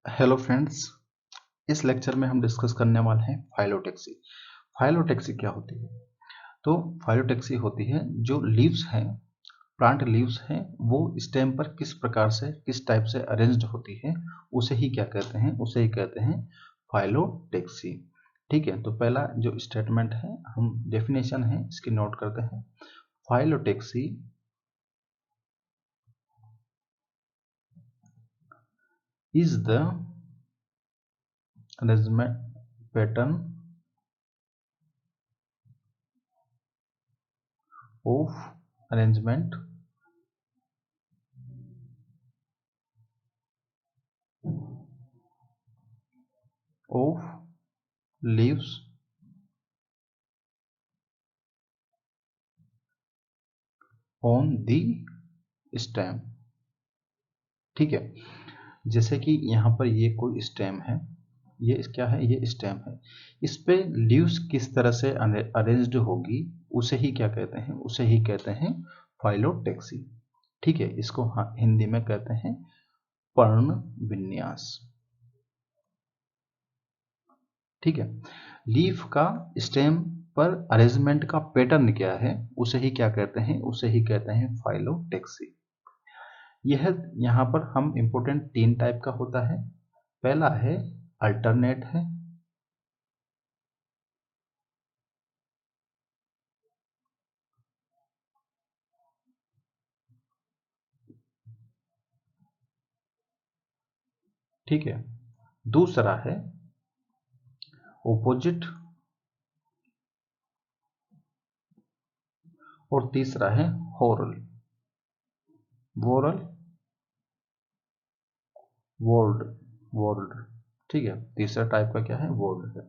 Hello friends. इस lecture में हम डिस्कस करने वाले हैं फाइलोटैक्सी। फाइलोटैक्सी क्या होती है? तो फाइलोटैक्सी होती है जो लीव्स हैं, प्लांट लीव्स हैं, वो स्टेम पर किस प्रकार से किस टाइप से अरेंज्ड होती है, उसे ही क्या कहते हैं? उसे ही कहते हैं फाइलोटैक्सी। ठीक है, तो पहला जो स्टेटमेंट है, हम डेफिनेशन है इसकी नोट करते हैं। Phyllotaxy is the arrangement pattern of arrangement of leaves on the stem। ठीक है, जैसे कि यहाँ पर ये कोई स्टेम है, ये क्या है? ये स्टेम है। इस पे लीव्स किस तरह से अरेंज्ड होगी, उसे ही क्या कहते हैं? उसे ही कहते हैं फाइलोटैक्सी। ठीक है, इसको हिंदी में कहते हैं पर्ण विन्यास। ठीक है, लीफ का स्टेम पर अरेंजमेंट का पैटर्न क्या है, उसे ही क्या कहते हैं? उसे ही कहते हैं फाइलोटैक्सी। यह यहाँ पर हम इंपोर्टेंट 3 टाइप का होता है। पहला है अल्टरनेट है, ठीक है। दूसरा है ओपोजिट, और तीसरा है होरल, वोरल, वोर्ड, वोर्ड। ठीक है, तीसरा टाइप का क्या है? वोर्ड है।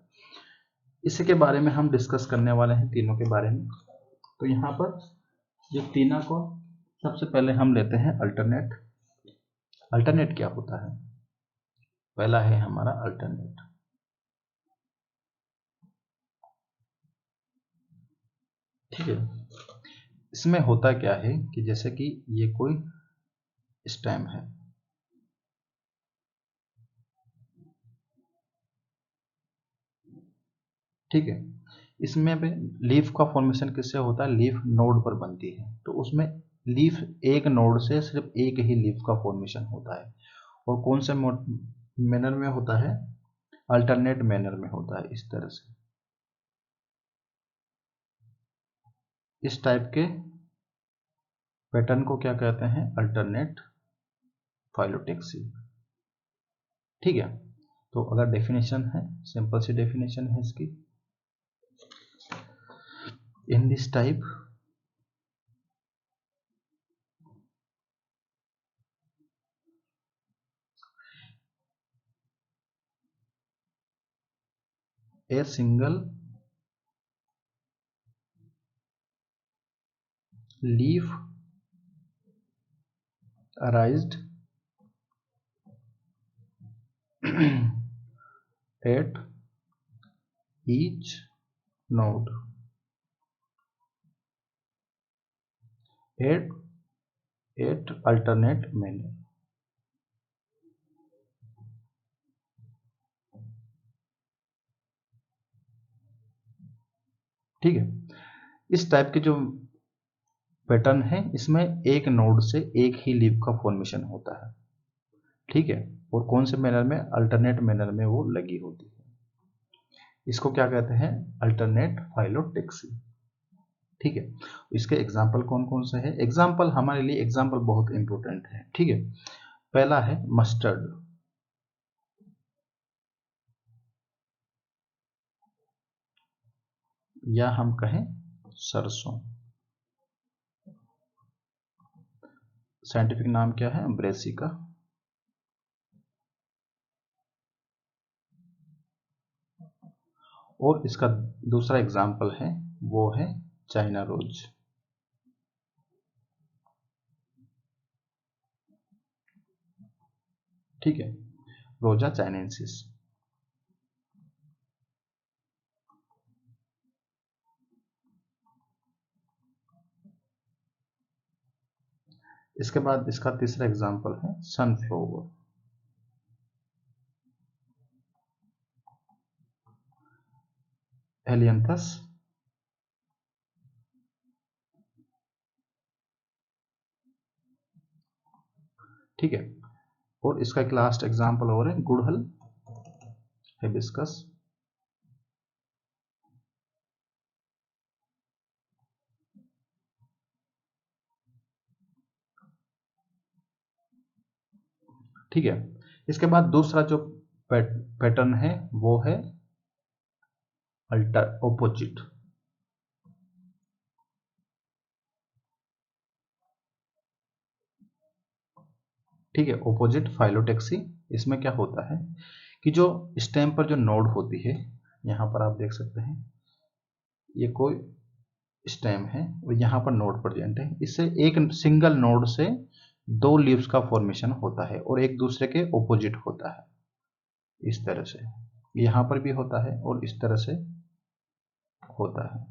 इसी के बारे में हम डिस्कस करने वाले हैं, तीनों के बारे में। तो यहाँ पर जो तीनों को सबसे पहले हम लेते हैं अल्टरनेट। अल्टरनेट क्या होता है? पहला है हमारा अल्टरनेट। ठीक है, इसमें होता क्या है कि जैसे कि ये कोई स्टेम है, ठीक है। इसमें पे लीफ का फॉर्मेशन किससे होता है? लीफ नोड पर बनती है, तो उसमें लीफ एक नोड से सिर्फ एक ही लीफ का फॉर्मेशन होता है। और कौन से मैनर में होता है? अल्टरनेट मैनर में होता है, इस तरह से। इस टाइप के पैटर्न को क्या कहते हैं? Alternate phyllotaxy. ठीक है, तो अगर डेफिनेशन है, सिंपल सी डेफिनेशन है इसकी। इन this type a single leaf arised at each node at alternate manner। ठीक है, इस टाइप के जो पैटर्न है, इसमें एक नोड से एक ही लीफ का फॉर्मेशन होता है। ठीक है, और कौन से मैनर में? अल्टरनेट मैनर में वो लगी होती है। इसको क्या कहते हैं? Alternate phyllotaxy. ठीक है, इसके एग्जाम्पल कौन कौन से है? एग्जाम्पल हमारे लिए एग्जाम्पल बहुत इंपॉर्टेंट है। ठीक है, पहला है मस्टर्ड, या हम कहें सरसों। साइंटिफिक नाम क्या है? ब्रेसिका। और इसका दूसरा एग्जाम्पल है, वो है चाइना रोज। ठीक है, रोजा चाइनेंसिस। इसके बाद इसका तीसरा एग्जाम्पल है सनफ्लावर। एलियंथस, ठीक है। और इसका एक लास्ट एग्जांपल और है गुड़हल, हिबिस्कस, ठीक है। इसके बाद दूसरा जो पैटर्न है वो है अल्टर ऑपोजिट, ठीक है। ऑपोजिट फाइलोटैक्सी, इसमें क्या होता है कि जो स्टेम पर जो नोड होती है, यहां पर आप देख सकते हैं ये कोई स्टेम है और यहाँ पर नोड प्रेजेंट है, इससे एक सिंगल नोड से दो लीव्स का फॉर्मेशन होता है और एक दूसरे के ऑपोजिट होता है। इस तरह से यहाँ पर भी होता है और इस तरह से होता है,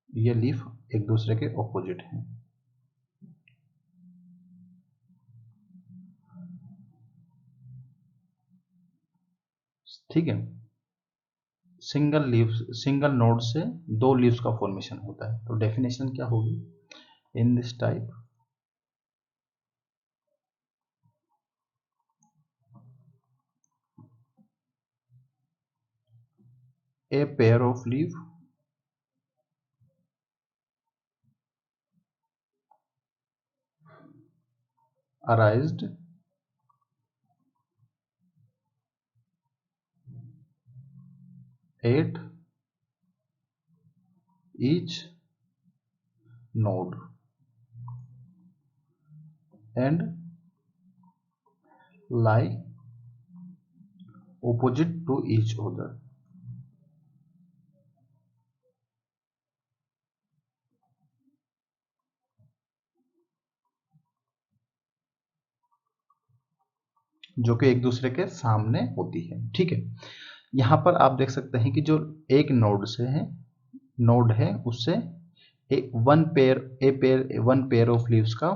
ये लीफ एक दूसरे के ऑपोजिट हैं। ठीक है, सिंगल नोड से दो लीव्स का फॉर्मेशन होता है। तो डेफिनेशन क्या होगी, इन this type a pair of leaf arised at each node and lie opposite to each other। जो कि एक दूसरे के सामने होती है, ठीक है। यहां पर आप देख सकते हैं कि जो एक नोड है उससे एक वन पेयर ऑफ लीव्स का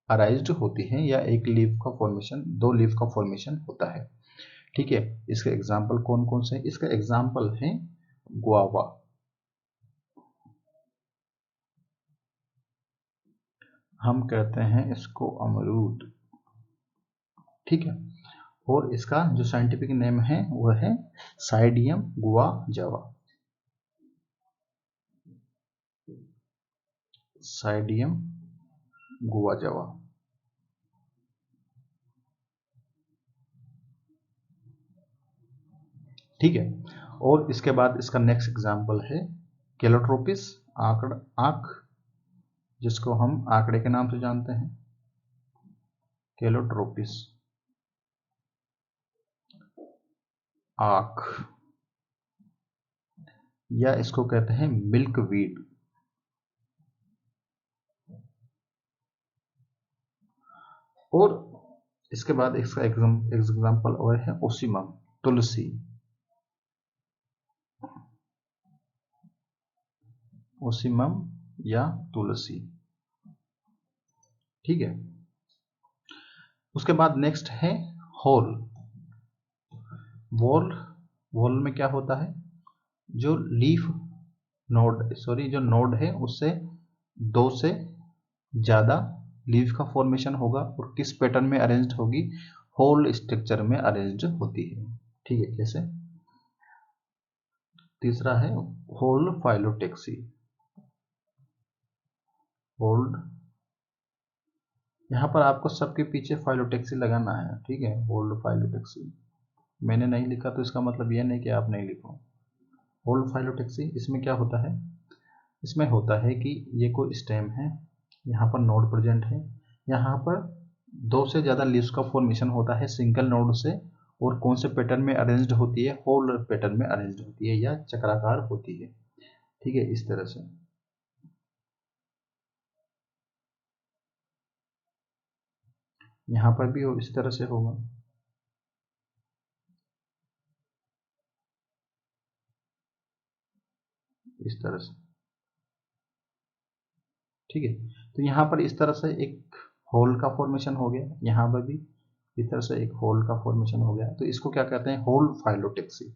अराइज्ड होती है, या एक लीफ का फॉर्मेशन, दो लीफ का फॉर्मेशन होता है, ठीक है। इसके एग्जाम्पल कौन कौन से, इसका एग्जाम्पल है गुआवा, हम कहते हैं इसको अमरूद, ठीक है। और इसका जो साइंटिफिक नेम है वह है साइडियम गुआजावा, साइडियम गुआजावा, ठीक है। और इसके बाद इसका नेक्स्ट एग्जाम्पल है केलोट्रोपिस, आंख, जिसको हम आंकड़े के नाम से जानते हैं, केलोट्रोपिस आंख, या इसको कहते हैं मिल्क वीड। और इसके बाद इसका एग्जाम्पल और है ओसिमम, तुलसी, ओसिमम या तुलसी, ठीक है। उसके बाद नेक्स्ट है होल, वॉल में क्या होता है, जो जो नोड है उससे दो से ज्यादा लीफ का फॉर्मेशन होगा और किस पैटर्न में अरेंज्ड होगी, होल स्ट्रक्चर में अरेंज्ड होती है, ठीक है। जैसे तीसरा है होल फाइलोटैक्सी, होल्ड, यहां पर आपको सबके पीछे फाइलोटैक्सी लगाना है, ठीक है। होल्ड फाइलोटैक्सी मैंने नहीं लिखा तो इसका मतलब यह नहीं कि आप नहीं लिखो। होल्ड फाइलोटैक्सी, इसमें क्या होता है, इसमें होता है कि ये कोई स्टेम है, यहाँ पर नोड प्रेजेंट है, यहाँ पर दो से ज़्यादा लीव्स का फॉर्मेशन होता है सिंगल नोड से, और कौन से पैटर्न में अरेंज्ड होती है, होल पैटर्न में अरेंज्ड होती है या चक्राकार होती है, ठीक है। इस तरह से यहाँ पर भी इस तरह से होगा, इस तरह से, ठीक है। तो यहाँ पर इस तरह से एक होल का फॉर्मेशन हो गया, यहाँ पर भी इस तरह से एक होल का फॉर्मेशन हो गया, तो इसको क्या कहते हैं, होल फाइलोटैक्सी,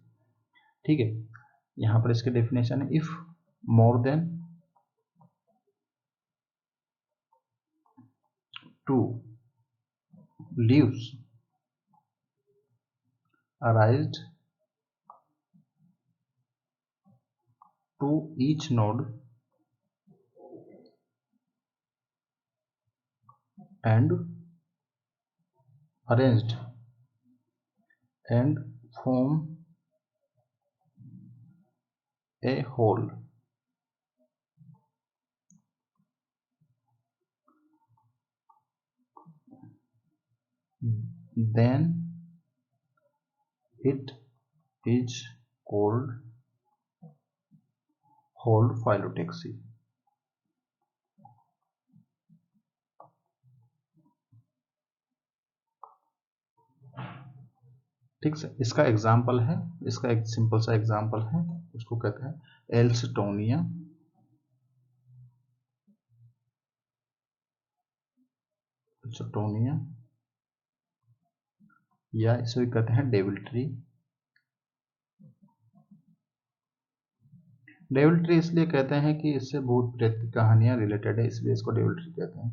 ठीक है। यहां पर इसकी डेफिनेशन है, if more than 2 leaves arised to each node and arranged and form a whole, then it is called whole phylotaxy. ठीक है, इसका एग्जाम्पल है, इसका एक सिंपल सा एग्जाम्पल है, उसको कहते हैं एल्स्टोनिया, या इसे भी कहते हैं डेविल ट्री। डेविल ट्री इसलिए कहते हैं कि इससे भूत प्रेत की कहानियां रिलेटेड है, इसलिए इसको डेविल ट्री कहते हैं।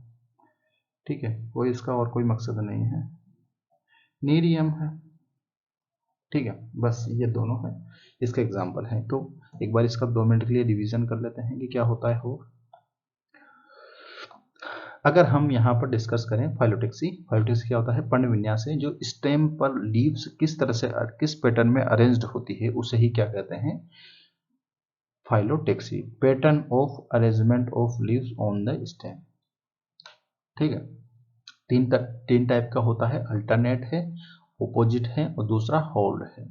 ठीक है, कोई इसका और कोई मकसद नहीं है। नीरियम है, ठीक है, बस ये दोनों है इसका एग्जाम्पल है। तो एक बार इसका 2 मिनट के लिए रिवीजन कर लेते हैं कि क्या होता है हो। अगर हम यहाँ पर डिस्कस करें फाइलोटेक्सी, फाइलोटेक्सी क्या होता है, पर्ण विन्यास है जो स्टेम पर लीव्स किस तरह से किस पैटर्न में अरेंज्ड होती है उसे ही क्या कहते हैं, phyllotaxy, pattern of arrangement of leaves on the stem. ठीक है, तीन टाइप का होता है, अल्टरनेट है, ओपोजिट है और दूसरा होल्ड है।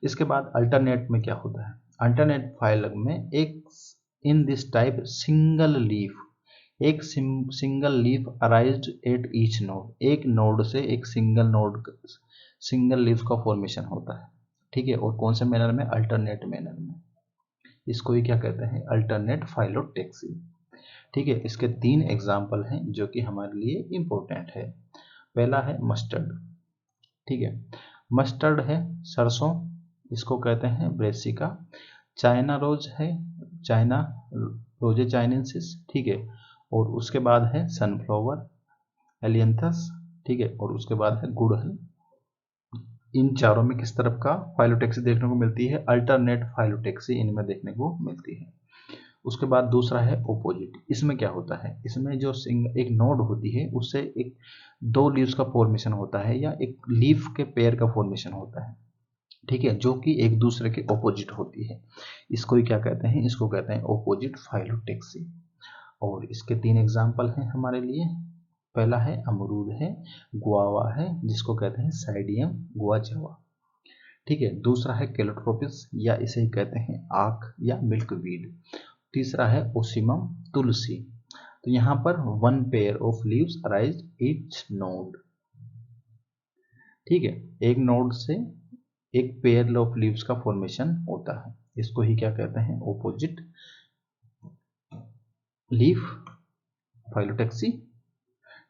इसके बाद अल्टरनेट में क्या होता है, अल्टरनेट फाइलम में एक in this type single leaf, एक single leaf arised at each node, एक नोड से एक सिंगल लीफ का फॉर्मेशन होता है। ठीक है, और कौन से मैनर में, अल्टरनेट मैनर में, इसको ही क्या कहते हैं, अल्टरनेट फाइलोटेक्सी। ठीक है, इसके 3 एग्जाम्पल हैं जो कि हमारे लिए इंपॉर्टेंट है। पहला है मस्टर्ड। ठीक है, मस्टर्ड है सरसों, इसको कहते हैं ब्रेसिका। चाइना रोज है, चाइना रोजे चाइनेंसिस। ठीक है, और उसके बाद है सनफ्लावर एलियंथस। ठीक है, और उसके बाद है गुड़हल। इन चारों में किस तरफ का फाइलोटेक्सी देखने को मिलती है, अल्टरनेट फाइलोटेक्सी इनमें देखने को मिलती है। उसके बाद दूसरा है ओपोजिट। इसमें क्या होता है, इसमें जो एक नोड होती है उससे एक 2 लीव्स का फॉर्मेशन होता है या एक लीफ के पेयर का फॉर्मेशन होता है। ठीक है, जो कि एक दूसरे के ऑपोजिट होती है, इसको ही क्या कहते हैं, इसको कहते हैं ओपोजिट फाइलोटेक्सी। और इसके 3 एग्जाम्पल हैं हमारे लिए। पहला है अमरूद है, गुआवा है जिसको कहते हैं साइडियम गुआचावा। ठीक है, दूसरा है केलोट्रोपिस या इसे ही कहते हैं आक या मिल्कवीड। तीसरा है ओसिमम तुलसी। तो यहाँ पर 1 pair of leaves arise each node. ठीक है, एक नोड से एक पेयर ऑफ लीव्स का फॉर्मेशन होता है, इसको ही क्या कहते हैं, ओपोजिट लीफ फाइलोटेक्सी।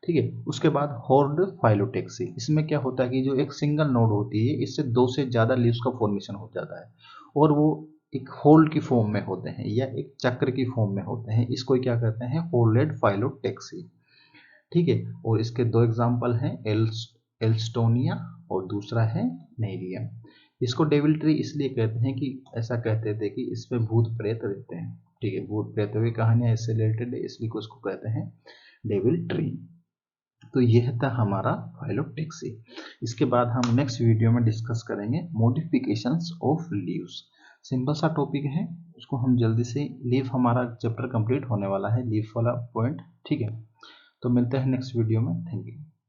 ठीक है, उसके बाद हॉर्ड फाइलोटेक्सी। इसमें क्या होता है कि जो एक सिंगल नोड होती है इससे 2 से ज्यादा लीव्स का फॉर्मेशन हो जाता है और वो एक होल की फॉर्म में होते हैं या एक चक्र की फॉर्म में होते हैं, इसको क्या कहते हैं, होल्डेड फाइलोटेक्सी। ठीक है, और इसके 2 एग्जांपल हैं, एल्स्टोनिया और दूसरा है नेरियम। इसको डेविल ट्री इसलिए कहते हैं कि ऐसा कहते थे कि इसमें भूत प्रेत रहते हैं। ठीक है, भूत प्रेतों की कहानियां इससे रिलेटेड है, इसलिए उसको कहते हैं डेविल ट्री। तो यह था हमारा फाइलोटेक्सी। इसके बाद हम नेक्स्ट वीडियो में डिस्कस करेंगे मॉडिफिकेशंस ऑफ लीव्स। सिंपल सा टॉपिक है, उसको हम जल्दी से, लीफ हमारा चैप्टर कंप्लीट होने वाला है, लीफ वाला पॉइंट। ठीक है, तो मिलते हैं नेक्स्ट वीडियो में, थैंक यू।